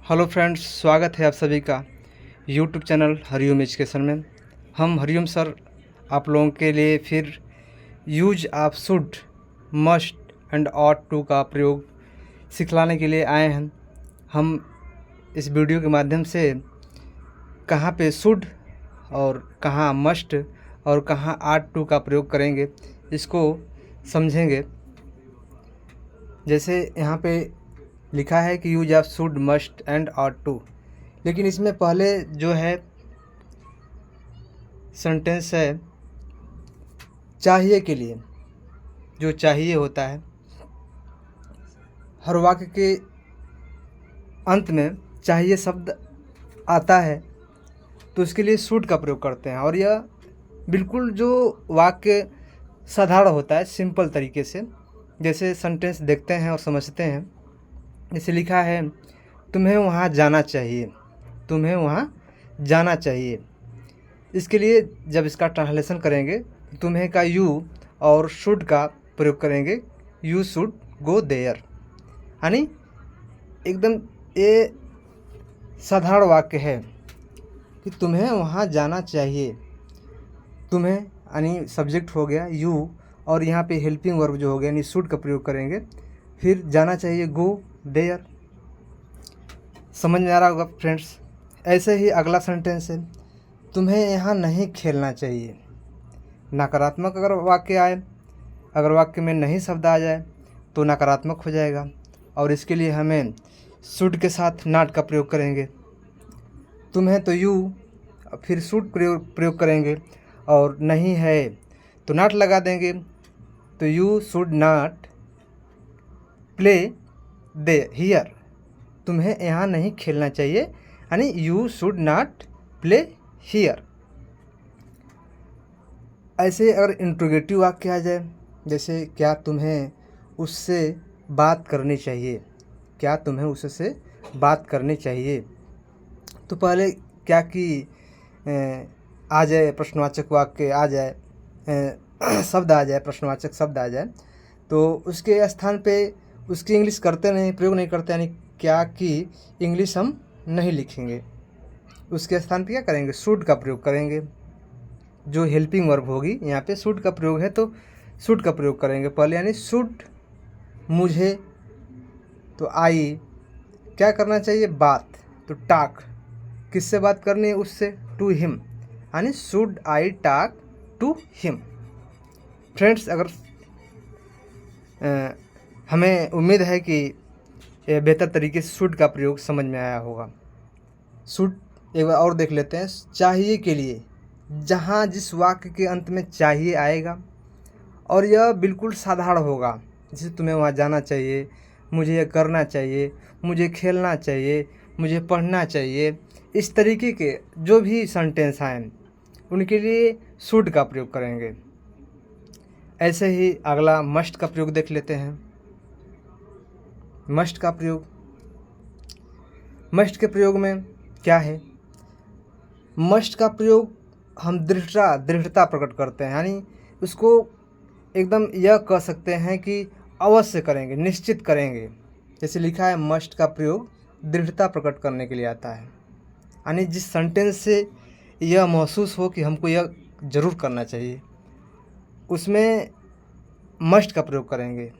Hello friends, स्वागत है आप सभी का यूट्यूब चैनल हरिओम एजुकेशन में। हम हरिओम सर आप लोगों के लिए फिर use of should, must and ought to का प्रयोग सिखलाने के लिए आए हैं। हम इस वीडियो के माध्यम से कहाँ पे शुड और कहाँ मस्ट और कहाँ ऑट टू का प्रयोग करेंगे इसको समझेंगे। जैसे यहाँ पे लिखा है कि use of should, must and ought to, लेकिन इसमें पहले जो है सेंटेंस है चाहिए के लिए। जो चाहिए होता है हर वाक्य के अंत में चाहिए शब्द आता है तो उसके लिए शुड का प्रयोग करते हैं, और यह बिल्कुल जो वाक्य साधारण होता है सिंपल तरीके से। जैसे सेंटेंस देखते हैं और समझते हैं। जैसे लिखा है तुम्हें वहाँ जाना चाहिए, तुम्हें वहाँ जाना चाहिए। इसके लिए जब इसका ट्रांसलेशन करेंगे तुम्हें का यू और शुड का प्रयोग करेंगे, यू शुड गो देयर। यानी एकदम ये साधारण वाक्य है कि तुम्हें वहाँ जाना चाहिए। तुम्हें यानी सब्जेक्ट हो गया यू, और यहाँ पे हेल्पिंग वर्ब जो हो गया यानी शुड का प्रयोग करेंगे। फिर जाना चाहिए गो देयर। समझ में आ रहा होगा फ्रेंड्स। ऐसे ही अगला सेंटेंस है तुम्हें यहाँ नहीं खेलना चाहिए। नकारात्मक अगर वाक्य आए, अगर वाक्य में नहीं शब्द आ जाए तो नकारात्मक हो जाएगा, और इसके लिए हमें शुड के साथ नॉट का प्रयोग करेंगे। तुम्हें तो यू, फिर शुड प्रयोग करेंगे, और नहीं है तो नॉट लगा देंगे। तो you should not play they hear. तुम्हें यहाँ नहीं खेलना चाहिए यानी you should not play here. ऐसे अगर इंट्रोगेटिव वाक्य आ जाए, जैसे क्या तुम्हें उससे बात करनी चाहिए, क्या तुम्हें उससे बात करनी चाहिए, तो पहले क्या कि आ जाए प्रश्नवाचक वाक्य आ जाए, शब्द आ जाए, प्रश्नवाचक शब्द आ जाए, तो उसके स्थान पे उसकी इंग्लिश करते नहीं, प्रयोग नहीं करते, यानी क्या कि इंग्लिश हम नहीं लिखेंगे। उसके स्थान पे क्या करेंगे, शुड का प्रयोग करेंगे। जो हेल्पिंग वर्ब होगी यहाँ पे शुड का प्रयोग है तो शुड का प्रयोग करेंगे पहले, यानी शुड मुझे, तो आई क्या करना चाहिए बात, तो टाक किससे बात करनी है उससे, टू हिम, यानी should I talk to him. Friends, अगर हमें उम्मीद है कि बेहतर तरीके से शुड का प्रयोग समझ में आया होगा। शुड एक बार और देख लेते हैं। चाहिए के लिए, जहाँ जिस वाक्य के अंत में चाहिए आएगा और यह बिल्कुल साधारण होगा, जैसे तुम्हें वहाँ जाना चाहिए, मुझे यह करना चाहिए, मुझे खेलना चाहिए, मुझे पढ़ना चाहिए, इस तरीके के जो भी सेंटेंस आए उनके लिए शुड का प्रयोग करेंगे। ऐसे ही अगला मस्ट का प्रयोग देख लेते हैं। मस्ट का प्रयोग, मस्ट के प्रयोग में क्या है, मस्ट का प्रयोग हम दृढ़ता प्रकट करते हैं, यानी उसको एकदम यह कह सकते हैं कि अवश्य करेंगे, निश्चित करेंगे। जैसे लिखा है मस्ट का प्रयोग दृढ़ता प्रकट करने के लिए आता है, यानी जिस सेंटेंस से यह महसूस हो कि हमको यह ज़रूर करना चाहिए उसमें मस्ट का प्रयोग करेंगे,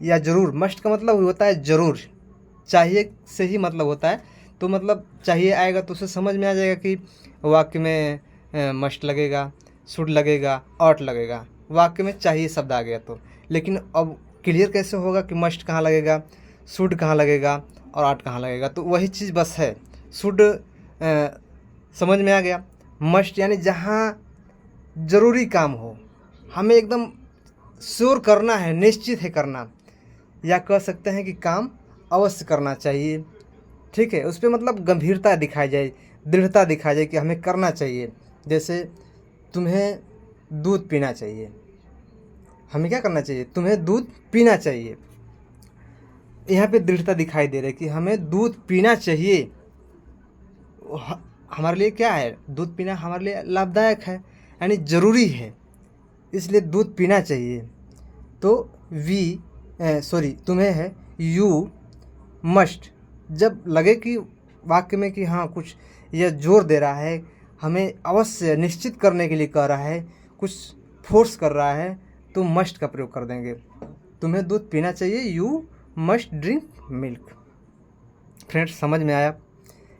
या ज़रूर। मस्ट का मतलब होता है ज़रूर, चाहिए से ही मतलब होता है, तो मतलब चाहिए आएगा तो उसे समझ में आ जाएगा कि वाक्य में मस्ट लगेगा, शुड लगेगा, ऑट लगेगा, वाक्य में चाहिए शब्द आ गया तो। लेकिन अब क्लियर कैसे होगा कि मस्ट कहाँ लगेगा, शुड कहाँ लगेगा और ऑट कहाँ लगेगा, तो वही चीज़ बस है। शुड समझ में आ गया, मस्ट यानी जहाँ ज़रूरी काम हो, हमें एकदम श्योर करना है, निश्चित है करना, या कह सकते हैं कि काम अवश्य करना चाहिए। ठीक है, उस पर मतलब गंभीरता दिखाई जाए, दृढ़ता दिखाई जाए कि हमें करना चाहिए। जैसे तुम्हें दूध पीना चाहिए, हमें क्या करना चाहिए, तुम्हें दूध पीना चाहिए। यहाँ पे दृढ़ता दिखाई दे रही है कि हमें दूध पीना चाहिए। हमारे लिए क्या है, दूध पीना हमारे लिए लाभदायक है, यानी ज़रूरी है, इसलिए दूध पीना चाहिए। तो तुम्हें है यू मस्ट, जब लगे कि वाक्य में कि हाँ कुछ यह जोर दे रहा है, हमें अवश्य निश्चित करने के लिए कह रहा है, कुछ फोर्स कर रहा है, तो मस्ट का प्रयोग कर देंगे। तुम्हें दूध पीना चाहिए, you must drink milk. Friends समझ में आया?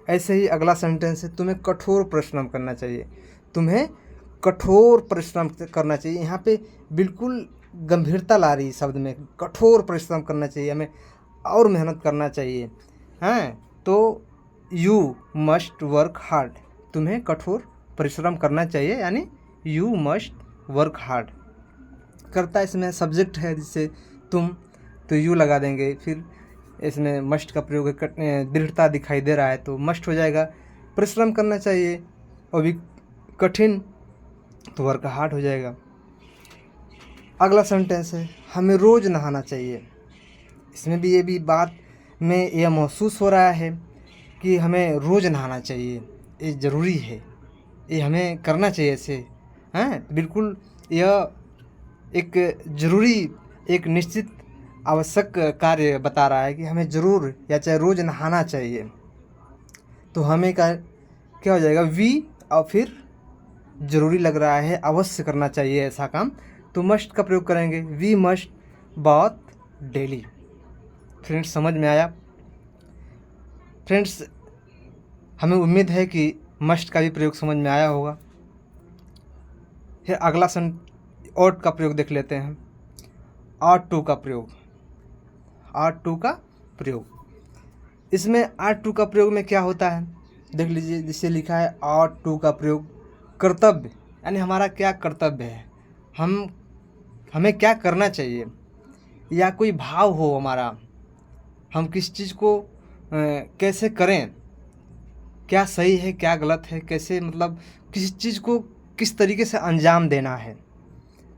ऐसे ही अगला सेंटेंस है, तुम्हें कठोर परिश्रम करना चाहिए। तुम्हें कठोर परिश्रम करना चाहिए। यहाँ पे बिल्कुल गंभीरता ला रही शब्द में, कठोर परिश्रम करना चाहिए, हमें और मेहनत करना चाहिए। हैं तो यू मस्ट वर्क हार्ड, तुम्हें कठोर परिश्रम करना चाहिए, यानी यू मस्ट वर्क हार्ड। करता इसमें सब्जेक्ट है जिससे तुम, तो यू लगा देंगे। फिर इसमें मस्ट का प्रयोग है, दृढ़ता दिखाई दे रहा है तो मस्ट हो जाएगा। परिश्रम करना चाहिए और भी कठिन तो वर्क हार्ड हो जाएगा। अगला सेंटेंस है, हमें रोज़ नहाना चाहिए। इसमें भी ये भी बात में यह महसूस हो रहा है कि हमें रोज़ नहाना चाहिए, ये ज़रूरी है, ये हमें करना चाहिए ऐसे। हैं बिल्कुल यह एक ज़रूरी, एक निश्चित आवश्यक कार्य बता रहा है कि हमें ज़रूर या चाहे रोज़ नहाना चाहिए। तो हमें क्या हो जाएगा, वी और फिर ज़रूरी लग रहा है, अवश्य करना चाहिए ऐसा काम, तो मस्ट का प्रयोग करेंगे, we must bath daily. Friends समझ में आया? फ्रेंड्स हमें उम्मीद है कि मस्ट का भी प्रयोग समझ में आया होगा। फिर अगला ought का प्रयोग देख लेते हैं। ought to का प्रयोग, ought to का प्रयोग, इसमें ought to का प्रयोग में क्या होता है देख लीजिए। जिसे लिखा है ought to का प्रयोग, कर्तव्य, यानी हमारा क्या कर्तव्य है, हमें क्या करना चाहिए, या कोई भाव हो हमारा, हम किस चीज़ को कैसे करें, क्या सही है क्या गलत है, कैसे मतलब किसी चीज़ को किस तरीके से अंजाम देना है,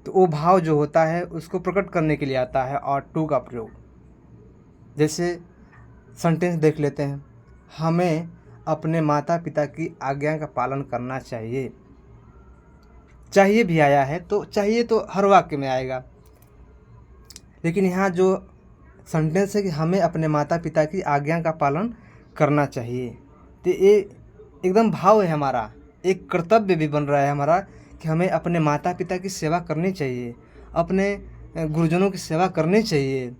तो वो भाव जो होता है उसको प्रकट करने के लिए आता है ought to का प्रयोग। जैसे सेंटेंस देख लेते हैं, हमें अपने माता पिता की आज्ञा का पालन करना चाहिए। चाहिए भी आया है तो चाहिए तो हर वाक्य में आएगा, लेकिन यहाँ जो सेंटेंस है कि हमें अपने माता पिता की आज्ञा का पालन करना चाहिए, तो ये एकदम भाव है हमारा, एक कर्तव्य भी बन रहा है हमारा कि हमें अपने माता पिता की सेवा करनी चाहिए, अपने गुरुजनों की सेवा करनी चाहिए,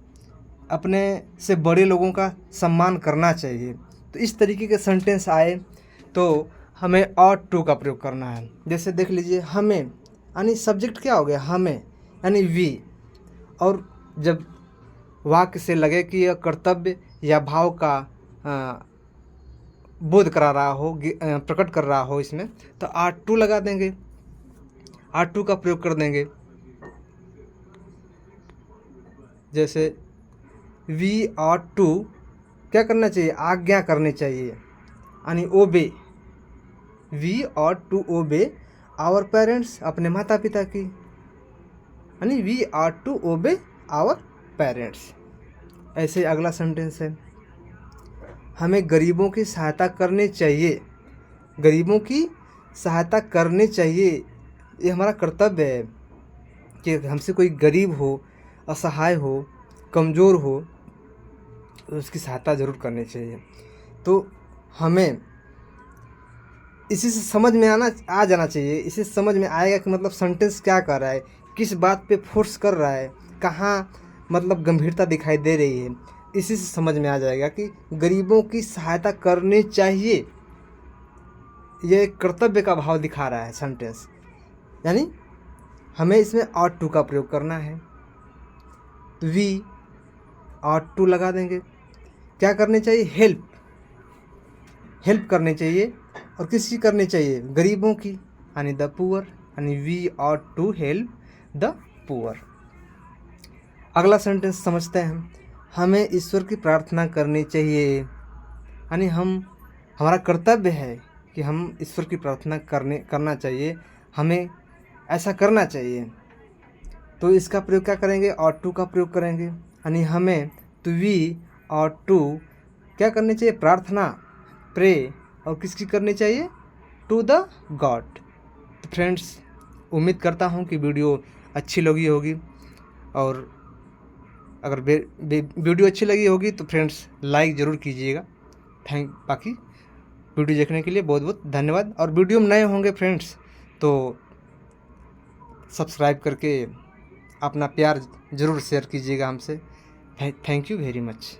अपने से बड़े लोगों का सम्मान करना चाहिए। तो इस तरीके के सेंटेंस आए तो हमें ought to का प्रयोग करना है। जैसे देख लीजिए, हमें यानी सब्जेक्ट क्या हो गया, हमें यानी वी, और जब वाक्य से लगे कि यह कर्तव्य या भाव का बोध करा रहा हो, प्रकट कर रहा हो इसमें, तो ought to लगा देंगे, ought to का प्रयोग कर देंगे। जैसे वी ought to क्या करना चाहिए, आज्ञा करनी चाहिए, यानी obey, we ought to obey our parents, अपने माता पिता की, यानी we ought to obey our parents. ऐसे अगला सेंटेंस है, हमें गरीबों की सहायता करनी चाहिए। गरीबों की सहायता करनी चाहिए, ये हमारा कर्तव्य है कि हमसे कोई गरीब हो, असहाय हो, कमज़ोर हो, तो उसकी सहायता ज़रूर करनी चाहिए। तो हमें इसी से समझ में आ जाना चाहिए, इसी से समझ में आएगा कि मतलब सेंटेंस क्या कर रहा है, किस बात पे फोर्स कर रहा है, कहाँ मतलब गंभीरता दिखाई दे रही है। इसी से समझ में आ जाएगा कि गरीबों की सहायता करनी चाहिए, ये कर्तव्य का भाव दिखा रहा है सेंटेंस, यानी हमें इसमें ought to का प्रयोग करना है। वी ought to लगा देंगे, क्या करनी चाहिए, हेल्प करनी चाहिए, और किसकी करनी चाहिए, गरीबों की, यानी द पुअर, यानी we ought to help the poor. अगला सेंटेंस समझते हैं, हमें ईश्वर की प्रार्थना करनी चाहिए, यानी हमारा कर्तव्य है कि हम ईश्वर की प्रार्थना करना चाहिए, हमें ऐसा करना चाहिए। तो इसका प्रयोग क्या करेंगे, ought to का प्रयोग करेंगे, यानी हमें तो वी ought to क्या करनी चाहिए, प्रार्थना, प्रे, और किसकी करनी चाहिए, टू द गॉड। तो फ्रेंड्स उम्मीद करता हूँ कि वीडियो अच्छी लगी होगी, और अगर वीडियो अच्छी लगी होगी तो फ्रेंड्स लाइक ज़रूर कीजिएगा। बाकी वीडियो देखने के लिए बहुत बहुत धन्यवाद। और वीडियो में नए होंगे फ्रेंड्स तो सब्सक्राइब करके अपना प्यार ज़रूर शेयर कीजिएगा हमसे। Thank you very much.